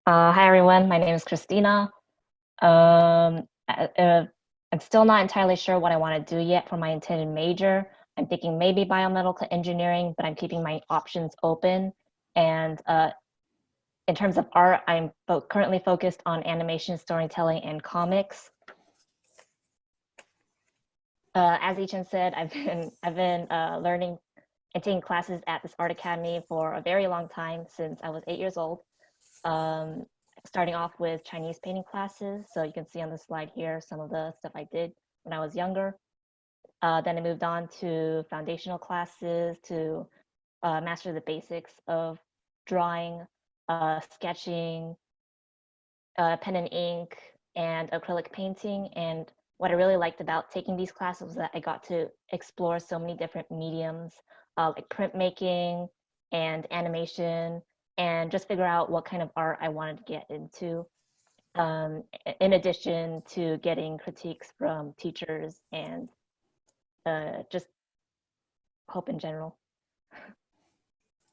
Hi everyone, my name is Christina. Um, I, uh, I'm still not entirely sure what I want to do yet for my intended major. I'm thinking maybe biomedical engineering, but I'm keeping my options open. And in terms of art, I'm currently focused on animation, storytelling, and comics. As Ichen said, I've been learning and taking classes at this art academy for a very long time since I was 8 years old. um, Starting off with Chinese painting classes. So you can see on the slide here some of the stuff I did when I was younger. Then I moved on to foundational classes to master the basics of drawing, sketching, pen and ink, and acrylic painting. And what I really liked about taking these classes was that I got to explore so many different mediums, like printmaking and animation, and just figure out what kind of art I wanted to get into. In addition to getting critiques from teachers and just hope in general.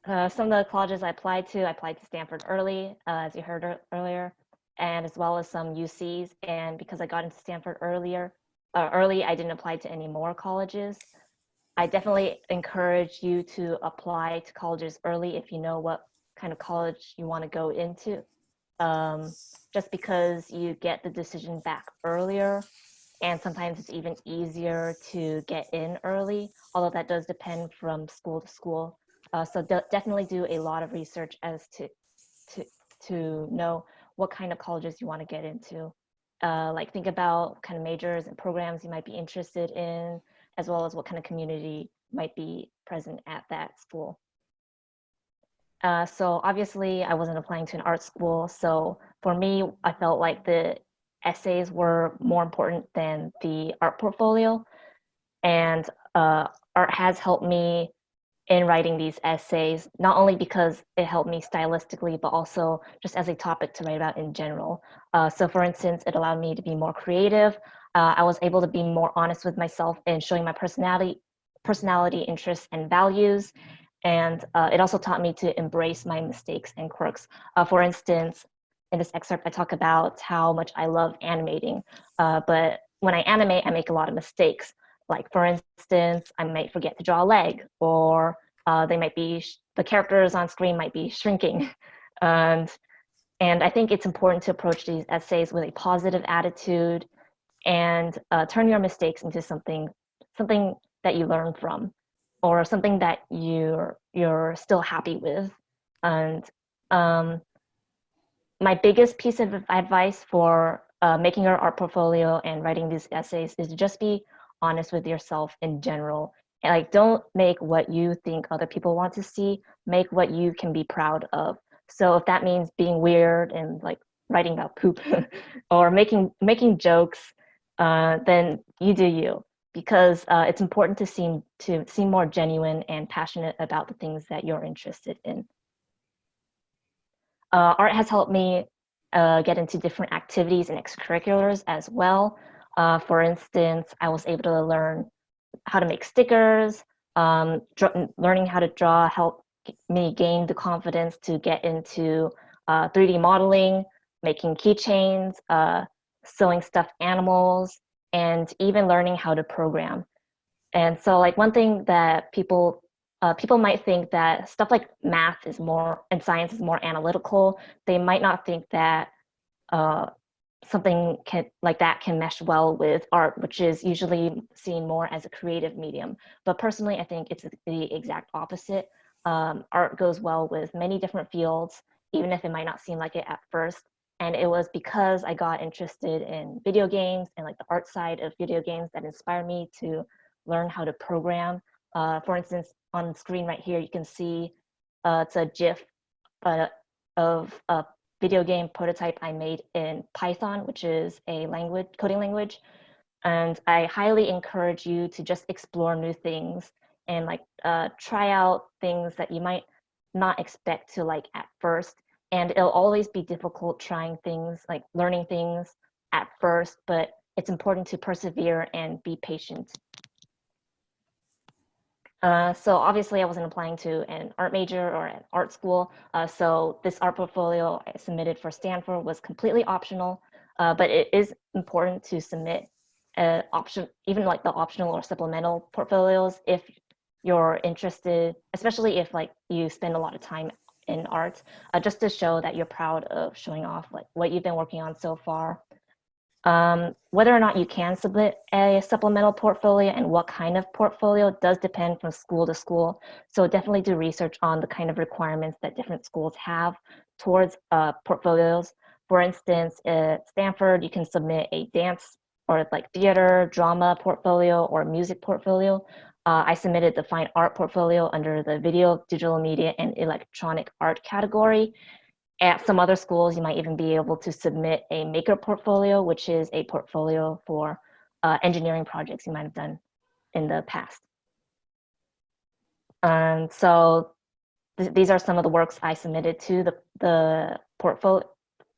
Some of the colleges I applied to Stanford early, as you heard earlier, and as well as some UCs. And because I got into Stanford early, I didn't apply to any more colleges. I definitely encourage you to apply to colleges early if you know what kind of college you want to go into. Um, just because you get the decision back earlier, and sometimes it's even easier to get in early, although that does depend from school to school. So definitely do a lot of research as to to know what kind of colleges you want to get into. Like think about what kind of majors and programs you might be interested in, as well as what kind of community might be present at that school. So obviously I wasn't applying to an art school. So for me, I felt like the essays were more important than the art portfolio. And art has helped me in writing these essays, not only because it helped me stylistically, but also just as a topic to write about in general. So for instance, it allowed me to be more creative. I was able to be more honest with myself in showing my personality, interests, and values. And it also taught me to embrace my mistakes and quirks. For instance, in this excerpt, I talk about how much I love animating. But when I animate, I make a lot of mistakes. Like, for instance, I might forget to draw a leg, or the characters on screen might be shrinking. And, and I think it's important to approach these essays with a positive attitude and turn your mistakes into something that you learn from, or something that you're still happy with. And um, my biggest piece of advice for making your art portfolio and writing these essays is to just be honest with yourself in general. And like, don't make what you think other people want to see, make what you can be proud of. So if that means being weird and like writing about poop or making jokes, then you do you, because it's important to seem more genuine and passionate about the things that you're interested in. Art has helped me get into different activities and extracurriculars as well. For instance, I was able to learn how to make stickers. Learning how to draw helped me gain the confidence to get into 3D modeling, making keychains, sewing stuffed animals, and even learning how to program. And so, like, one thing that people might think that stuff like math is more and science is more analytical. They might not think that uh, something like that can mesh well with art, which is usually seen more as a creative medium. But personally, I think it's the exact opposite. Art goes well with many different fields, even if it might not seem like it at first. And it was because I got interested in video games and like the art side of video games that inspired me to learn how to program. For instance, on screen right here, you can see it's a GIF uh, of a video game prototype I made in Python, which is a coding language. And I highly encourage you to just explore new things and like try out things that you might not expect to like at first. And it'll always be difficult trying things, like learning things at first, but it's important to persevere and be patient. So obviously I wasn't applying to an art major or an art school. So this art portfolio I submitted for Stanford was completely optional. But it is important to submit option, even like the optional or supplemental portfolios if you're interested, especially if like you spend a lot of time in art, just to show that you're proud of showing off like what you've been working on so far. Whether or not you can submit a supplemental portfolio and what kind of portfolio does depend from school to school. So definitely do research on the kind of requirements that different schools have towards portfolios. For instance, at Stanford, you can submit a dance or like theater, drama portfolio or music portfolio. I submitted the fine art portfolio under the video, digital media, and electronic art category. At some other schools, you might even be able to submit a maker portfolio, which is a portfolio for engineering projects you might have done in the past. And so these are some of the works I submitted to the portfolio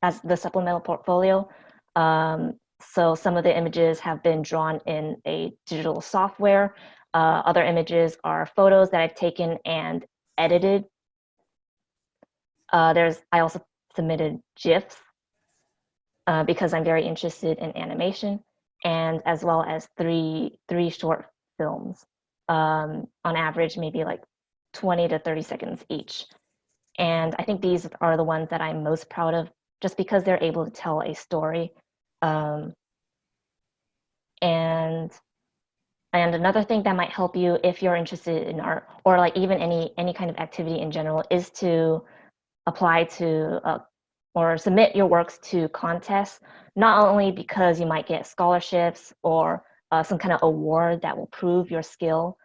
as the supplemental portfolio. So some of the images have been drawn in a digital software. Other images are photos that I've taken and edited. I also submitted GIFs because I'm very interested in animation, and as well as three short films, on average maybe like 20 to 30 seconds each. And I think these are the ones that I'm most proud of, just because they're able to tell a story. Um, and and another thing that might help you if you're interested in art or like even any kind of activity in general is to apply to or submit your works to contests, not only because you might get scholarships or some kind of award that will prove your skill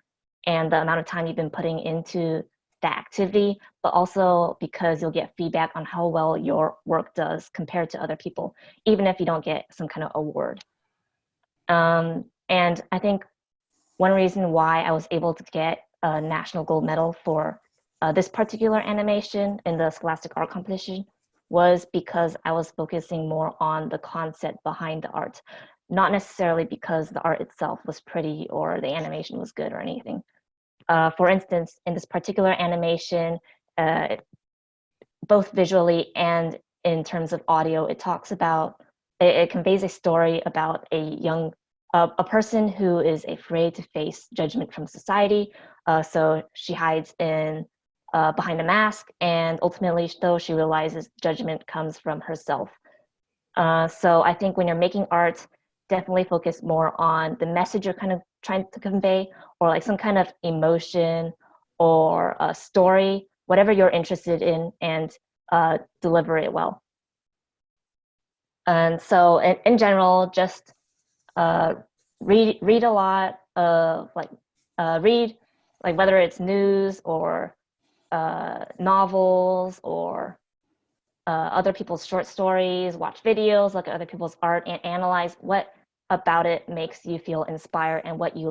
and the amount of time you've been putting into that activity, but also because you'll get feedback on how well your work does compared to other people, even if you don't get some kind of award. And I think one reason why I was able to get a national gold medal for this particular animation in the Scholastic Art Competition was because I was focusing more on the concept behind the art, not necessarily because the art itself was pretty or the animation was good or anything. For instance, in this particular animation, uh, both visually and in terms of audio, it conveys a story about a person who is afraid to face judgment from society. So she hides in behind a mask, and ultimately, though, she realizes judgment comes from herself. So I think when you're making art, definitely focus more on the message you're kind of trying to convey, or like some kind of emotion or a story, whatever you're interested in, and deliver it well. And so, in general, just uh, read a lot of read like whether it's news or novels or other people's short stories, watch videos, look at other people's art, and analyze what about it makes you feel inspired and what you